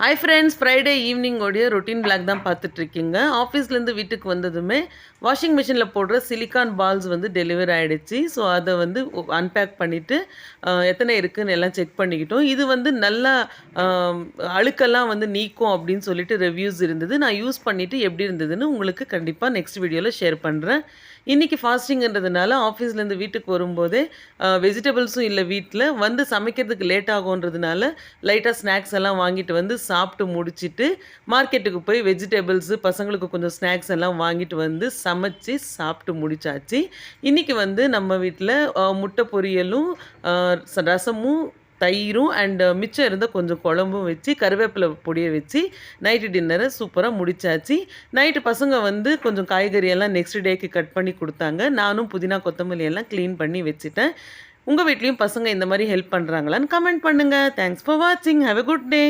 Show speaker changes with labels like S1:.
S1: Hi friends, Friday evening உடைய routine black தான் பார்த்துட்ருக்கீங்க. ஆஃபீஸ்லேருந்து வீட்டுக்கு வந்ததுமே வாஷிங் மிஷினில் போடுற சிலிக்கான் பால்ஸ் வந்து டெலிவர் ஆகிடுச்சு. ஸோ அதை வந்து அன்பேக் பண்ணிவிட்டு எத்தனை இருக்குதுன்னு எல்லாம் செக் பண்ணிக்கிட்டோம். இது வந்து நல்லா அழுக்கெல்லாம் வந்து நீக்கும் அப்படின்னு சொல்லிட்டு ரிவ்யூஸ் இருந்தது. நான் யூஸ் பண்ணிவிட்டு எப்படி இருந்ததுன்னு உங்களுக்கு கண்டிப்பாக நெக்ஸ்ட் வீடியோவில் ஷேர் பண்ணுறேன். இன்றைக்கி ஃபாஸ்டிங்கிறதுனால ஆஃபீஸ்லேருந்து வீட்டுக்கு வரும்போதே வெஜிடபிள்ஸும் இல்லை வீட்டில் வந்து சமைக்கிறதுக்கு லேட் ஆகுன்றதுனால லைட்டாக ஸ்நாக்ஸ் எல்லாம் வாங்கிட்டு வந்து சாப்பிட்டு முடிச்சுட்டு மார்க்கெட்டுக்கு போய் வெஜிடபிள்ஸு பசங்களுக்கு கொஞ்சம் ஸ்நாக்ஸ் எல்லாம் வாங்கிட்டு வந்து சமைச்சு சாப்பிட்டு முடிச்சாச்சு. இன்றைக்கி வந்து நம்ம வீட்டில் முட்டை பொரியலும் ரசமும் தயிரும் அண்ட் மிச்சம் இருந்த கொஞ்சம் குழம்பும் வச்சு கருவேப்பிலை பொடியை வச்சு நைட்டு டின்னரை சூப்பராக முடிச்சாச்சு. நைட்டு பசங்க வந்து கொஞ்சம் காய்கறியெல்லாம் நெக்ஸ்ட் டேக்கு கட் பண்ணி கொடுத்தாங்க. நானும் புதினா கொத்தமல்லி எல்லாம் க்ளீன் பண்ணி வச்சுட்டேன். உங்கள் வீட்லேயும் பசங்க இந்த மாதிரி ஹெல்ப் பண்ணுறாங்களான்னு கமெண்ட் பண்ணுங்கள். தேங்க்ஸ் ஃபார் வாட்சிங். Have a good day.